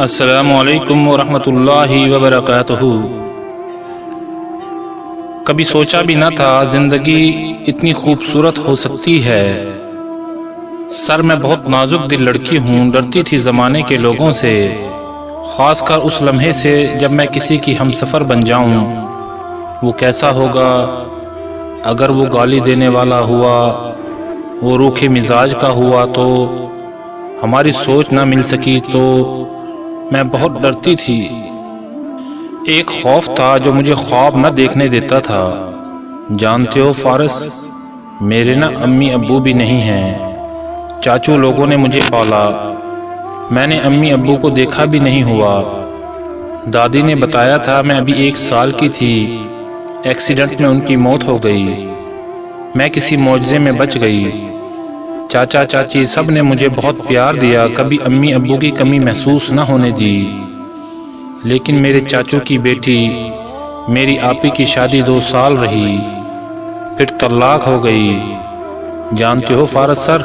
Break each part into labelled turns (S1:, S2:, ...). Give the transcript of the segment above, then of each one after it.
S1: السلام علیکم ورحمۃ اللہ وبرکاتہ۔ کبھی سوچا بھی نہ تھا زندگی اتنی خوبصورت ہو سکتی ہے۔ سر میں بہت نازک دل لڑکی ہوں، ڈرتی تھی زمانے کے لوگوں سے، خاص کر اس لمحے سے جب میں کسی کی ہم سفر بن جاؤں۔ وہ کیسا ہوگا اگر وہ گالی دینے والا ہوا، وہ روکھے مزاج کا ہوا تو، ہماری سوچ نہ مل سکی تو۔ میں بہت ڈرتی تھی۔ ایک خوف تھا جو مجھے خواب نہ دیکھنے دیتا تھا۔ جانتے ہو فارس، میرے نہ امی ابو بھی نہیں ہیں، چاچو لوگوں نے مجھے پالا۔ میں نے امی ابو کو دیکھا بھی نہیں ہوا۔ دادی نے بتایا تھا میں ابھی 1 سال کی تھی، ایکسیڈنٹ میں ان کی موت ہو گئی۔ میں کسی معجزے میں بچ گئی۔ چاچا چاچی سب نے مجھے بہت پیار دیا، کبھی امی ابو کی کمی محسوس نہ ہونے دی۔ لیکن میرے چاچو کی بیٹی میری آپی کی شادی 2 سال رہی، پھر طلاق ہو گئی۔ جانتے ہو فارس سر،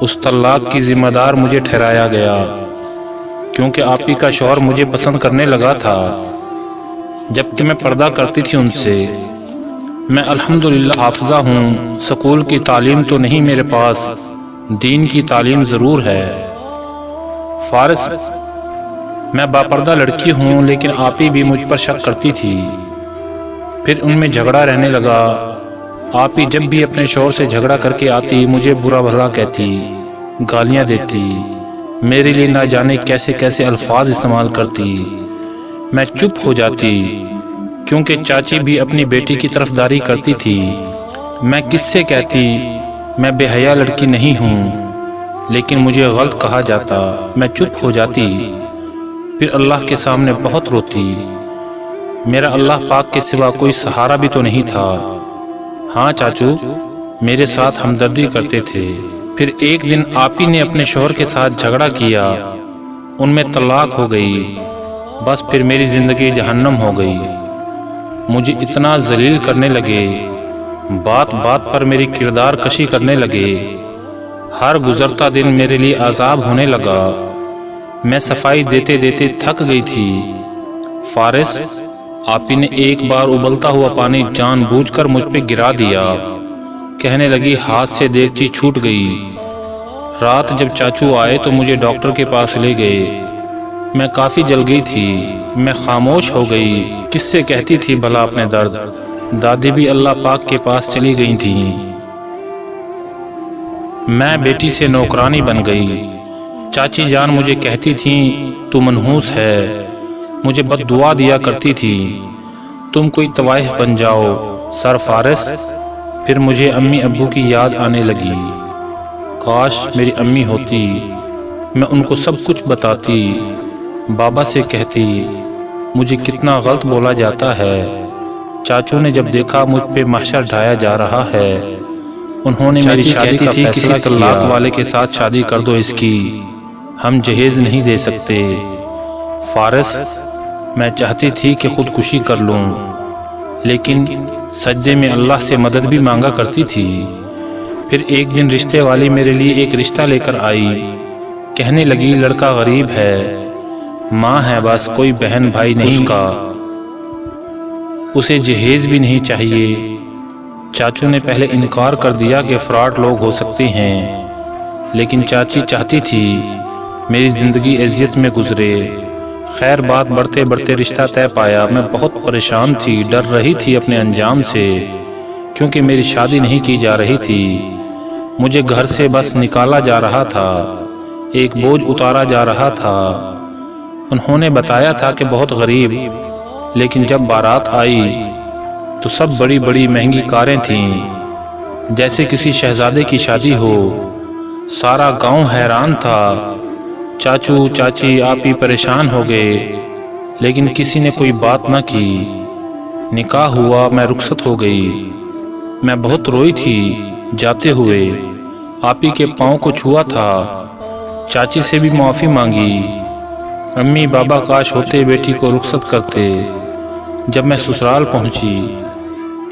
S1: اس طلاق کی ذمہ دار مجھے ٹھہرایا گیا، کیونکہ آپی کا شوہر مجھے پسند کرنے لگا تھا، جبکہ میں پردہ کرتی تھی ان سے۔ میں الحمدللہ حافظہ ہوں، سکول کی تعلیم تو نہیں میرے پاس، دین کی تعلیم ضرور ہے۔ فارس، میں باپردہ لڑکی ہوں، لیکن آپی بھی مجھ پر شک کرتی تھی۔ پھر ان میں جھگڑا رہنے لگا۔ آپی جب بھی اپنے شوہر سے جھگڑا کر کے آتی، مجھے برا بھلا کہتی، گالیاں دیتی، میرے لیے نہ جانے کیسے کیسے الفاظ استعمال کرتی۔ میں چپ ہو جاتی، کیونکہ چاچی بھی اپنی بیٹی کی طرفداری کرتی تھی۔ میں کس سے کہتی میں بے حیا لڑکی نہیں ہوں، لیکن مجھے غلط کہا جاتا، میں چپ ہو جاتی، پھر اللہ کے سامنے بہت روتی۔ میرا اللہ پاک کے سوا کوئی سہارا بھی تو نہیں تھا۔ ہاں چاچو میرے ساتھ ہمدردی کرتے تھے۔ پھر ایک دن آپی نے اپنے شوہر کے ساتھ جھگڑا کیا، ان میں طلاق ہو گئی۔ بس پھر میری زندگی جہنم ہو گئی۔ مجھے اتنا ذلیل کرنے لگے، بات بات پر میری کردار کشی کرنے لگے۔ ہر گزرتا دن میرے لیے عذاب ہونے لگا۔ میں صفائی دیتے دیتے تھک گئی تھی۔ فارس، آپی نے ایک بار ابلتا ہوا پانی جان بوجھ کر مجھ پہ گرا دیا، کہنے لگی ہاتھ سے دیگچی چھوٹ گئی۔ رات جب چاچو آئے تو مجھے ڈاکٹر کے پاس لے گئے۔ میں کافی جل گئی تھی، میں خاموش ہو گئی، کس سے کہتی تھی بھلا اپنے درد۔ دادی بھی اللہ پاک کے پاس چلی گئی تھیں۔ میں بیٹی سے نوکرانی بن گئی۔ چاچی جان مجھے کہتی تھیں تو منحوس ہے، مجھے بد دعا دیا کرتی تھی، تم کوئی طوائف بن جاؤ۔ سر فارس، پھر مجھے امی ابو کی یاد آنے لگی۔ کاش میری امی ہوتی، میں ان کو سب کچھ بتاتی، بابا سے کہتی مجھے کتنا غلط بولا جاتا ہے۔ چاچو نے جب دیکھا مجھ پہ محشر ڈھایا جا رہا ہے، انہوں نے میری شادی کا فیصلہ کسی طلاق والے کے ساتھ شادی کر دو اس کی، ہم جہیز نہیں دے سکتے۔ فارس، میں چاہتی تھی کہ خودکشی کر لوں، لیکن سجدے میں اللہ سے مدد بھی مانگا کرتی تھی۔ پھر ایک دن رشتے والی میرے لیے ایک رشتہ لے کر آئی، کہنے لگی لڑکا غریب ہے، ماں ہے بس، کوئی بہن بھائی نہیں اس کا، اسے جہیز بھی نہیں چاہیے۔ چاچو نے پہلے انکار کر دیا کہ فراڈ لوگ ہو سکتے ہیں، لیکن چاچی چاہتی تھی میری زندگی اذیت میں گزرے۔ خیر بات بڑھتے بڑھتے رشتہ طے پایا۔ میں بہت پریشان تھی، ڈر رہی تھی اپنے انجام سے، کیونکہ میری شادی نہیں کی جا رہی تھی، مجھے گھر سے بس نکالا جا رہا تھا، ایک بوجھ اتارا جا رہا تھا۔ انہوں نے بتایا تھا کہ بہت غریب، لیکن جب بارات آئی تو سب بڑی بڑی مہنگی کاریں تھیں، جیسے کسی شہزادے کی شادی ہو۔ سارا گاؤں حیران تھا، چاچو چاچی آپی پریشان ہو گئے، لیکن کسی نے کوئی بات نہ کی۔ نکاح ہوا، میں رخصت ہو گئی۔ میں بہت روئی تھی جاتے ہوئے، آپی کے پاؤں کو چھوا تھا، چاچی سے بھی معافی مانگی۔ امی بابا کاش ہوتے بیٹی کو رخصت کرتے۔ جب میں سسرال پہنچی،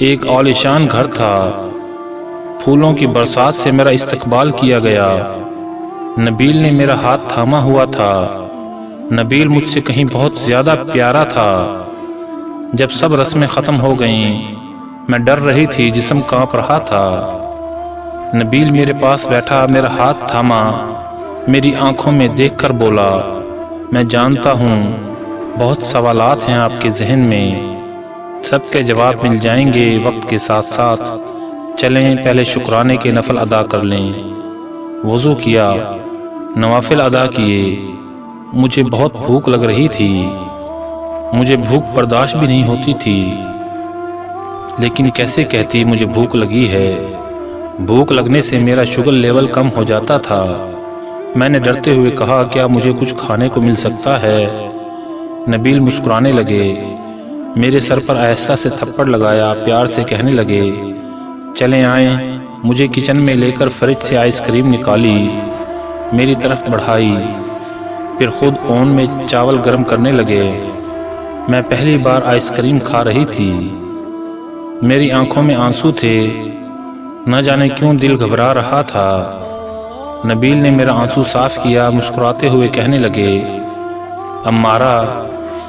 S1: ایک عالیشان گھر تھا، پھولوں کی برسات سے میرا استقبال کیا گیا۔ نبیل نے میرا ہاتھ تھاما ہوا تھا، نبیل مجھ سے کہیں بہت زیادہ پیارا تھا۔ جب سب رسمیں ختم ہو گئیں میں ڈر رہی تھی، جسم کانپ رہا تھا۔ نبیل میرے پاس بیٹھا، میرا ہاتھ تھاما، میری آنکھوں میں دیکھ کر بولا، میں جانتا ہوں بہت سوالات ہیں آپ کے ذہن میں، سب کے جواب مل جائیں گے وقت کے ساتھ ساتھ۔ چلیں پہلے شکرانے کے نفل ادا کر لیں۔ وضو کیا، نوافل ادا کیے۔ مجھے بہت بھوک لگ رہی تھی، مجھے بھوک برداشت بھی نہیں ہوتی تھی، لیکن کیسے کہتی مجھے بھوک لگی ہے۔ بھوک لگنے سے میرا شوگر لیول کم ہو جاتا تھا۔ میں نے ڈرتے ہوئے کہا، کیا مجھے کچھ کھانے کو مل سکتا ہے؟ نبیل مسکرانے لگے، میرے سر پر آہستہ سے تھپڑ لگایا، پیار سے کہنے لگے، چلیں آئیں۔ مجھے کچن میں لے کر فریج سے آئس کریم نکالی، میری طرف بڑھائی، پھر خود اون میں چاول گرم کرنے لگے۔ میں پہلی بار آئس کریم کھا رہی تھی، میری آنکھوں میں آنسو تھے، نہ جانے کیوں دل گھبرا رہا تھا۔ نبیل نے میرا آنسو صاف کیا، مسکراتے ہوئے کہنے لگے، امارہ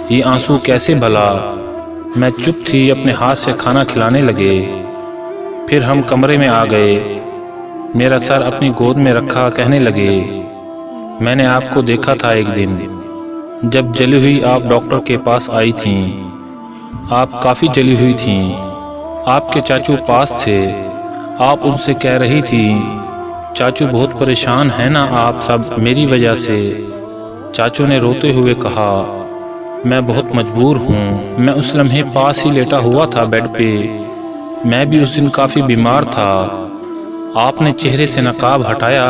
S1: یہ آنسو کیسے بھلا؟ میں چپ تھی، اپنے ہاتھ سے کھانا کھلانے لگے۔ پھر ہم کمرے میں آ گئے، میرا سر اپنی گود میں رکھا، کہنے لگے، میں نے آپ کو دیکھا تھا ایک دن جب جلی ہوئی آپ ڈاکٹر کے پاس آئی تھیں۔ آپ کافی جلی ہوئی تھیں، آپ کے چاچو پاس تھے، آپ ان سے کہہ رہی تھی، چاچو بہت پریشان ہیں نا آپ سب میری وجہ سے۔ چاچو نے روتے ہوئے کہا، میں بہت مجبور ہوں۔ میں اس لمحے پاس ہی لیٹا ہوا تھا بیڈ پہ، میں بھی اس دن کافی بیمار تھا۔ آپ نے چہرے سے نقاب ہٹایا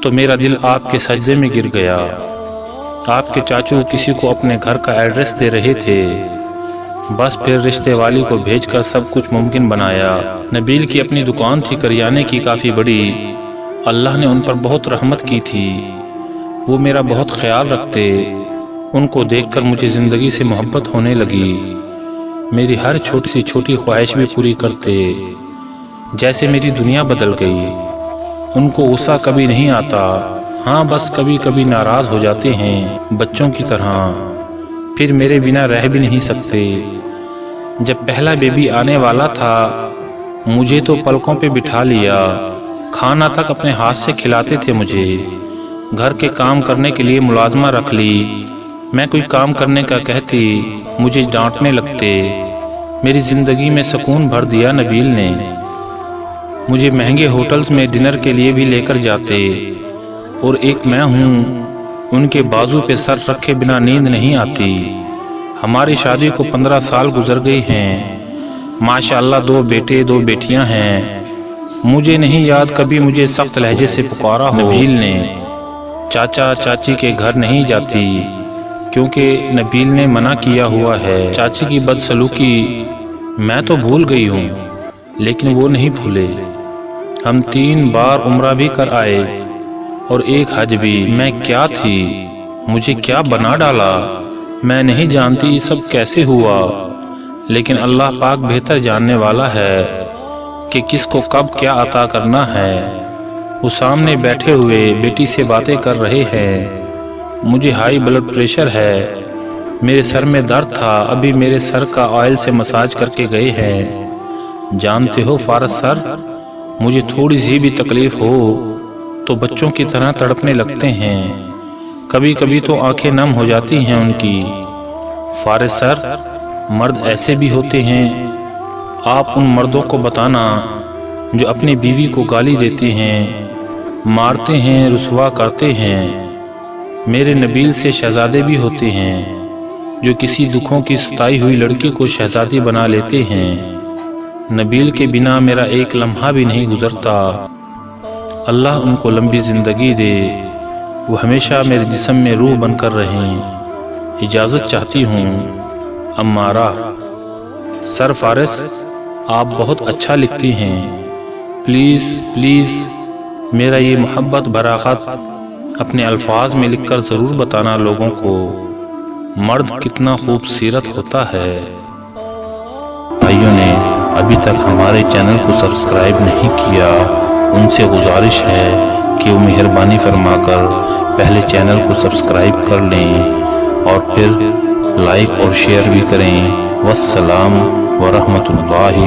S1: تو میرا دل آپ کے سجدے میں گر گیا۔ آپ کے چاچو کسی کو اپنے گھر کا ایڈریس دے رہے تھے، بس پھر رشتے والی کو بھیج کر سب کچھ ممکن بنایا۔ نبیل کی اپنی دکان تھی کریانے کی کافی بڑی، اللہ نے ان پر بہت رحمت کی تھی، وہ میرا بہت خیال رکھتے۔ ان کو دیکھ کر مجھے زندگی سے محبت ہونے لگی، میری ہر چھوٹی سی چھوٹی خواہش بھی پوری کرتے، جیسے میری دنیا بدل گئی۔ ان کو غصہ کبھی نہیں آتا، ہاں بس کبھی کبھی ناراض ہو جاتے ہیں بچوں کی طرح، پھر میرے بنا رہ بھی نہیں سکتے۔ جب پہلا بیبی آنے والا تھا مجھے تو پلکوں پہ بٹھا لیا، کھانا تک اپنے ہاتھ سے کھلاتے تھے مجھے، گھر کے کام کرنے کے لیے ملازمہ رکھ لی، میں کوئی کام کرنے کا کہتی مجھے ڈانٹنے لگتے۔ میری زندگی میں سکون بھر دیا نبیل نے، مجھے مہنگے ہوٹلز میں ڈنر کے لیے بھی لے کر جاتے، اور ایک میں ہوں ان کے بازو پہ سر رکھے بنا نیند نہیں آتی۔ ہماری شادی کو 15 سال گزر گئی ہیں، ماشاءاللہ 2 بیٹے 2 بیٹیاں ہیں۔ مجھے نہیں یاد کبھی مجھے سخت لہجے سے پکارا ہو۔ نبیل نے چاچا چاچی کے گھر نہیں جاتی، کیونکہ نبیل نے منع کیا ہوا ہے۔ چاچی کی بدسلوکی میں تو بھول گئی ہوں، لیکن وہ نہیں بھولے۔ ہم 3 بار عمرہ بھی کر آئے اور 1 حج بھی۔ میں کیا تھی، مجھے کیا بنا ڈالا، میں نہیں جانتی یہ سب کیسے ہوا، لیکن اللہ پاک بہتر جاننے والا ہے کہ کس کو کب کیا عطا کرنا ہے۔ وہ سامنے بیٹھے ہوئے بیٹی سے باتیں کر رہے ہیں۔ مجھے ہائی بلڈ پریشر ہے، میرے سر میں درد تھا، ابھی میرے سر کا آئل سے مساج کر کے گئے ہیں۔ جانتے ہو فارس سر، مجھے تھوڑی سی بھی تکلیف ہو تو بچوں کی طرح تڑپنے لگتے ہیں، کبھی کبھی تو آنکھیں نم ہو جاتی ہیں ان کی۔ فارس سر، مرد ایسے بھی ہوتے ہیں، آپ ان مردوں کو بتانا جو اپنی بیوی کو گالی دیتے ہیں، مارتے ہیں، رسوا کرتے ہیں۔ میرے نبیل سے شہزادے بھی ہوتے ہیں جو کسی دکھوں کی ستائی ہوئی لڑکی کو شہزادی بنا لیتے ہیں۔ نبیل کے بنا میرا ایک لمحہ بھی نہیں گزرتا، اللہ ان کو لمبی زندگی دے، وہ ہمیشہ میرے جسم میں روح بن کر رہیں۔ اجازت چاہتی ہوں امارہ۔ سر فارس، آپ بہت اچھا لکھتی ہیں، پلیز پلیز میرا یہ محبت بھرا خط اپنے الفاظ میں لکھ کر ضرور بتانا لوگوں کو، مرد کتنا خوبصورت ہوتا ہے۔ بھائیوں نے ابھی تک ہمارے چینل کو سبسکرائب نہیں کیا، ان سے گزارش ہے کہ وہ مہربانی فرما کر پہلے چینل کو سبسکرائب کر لیں اور پھر لائک اور شیئر بھی کریں۔ والسلام ورحمۃ اللہ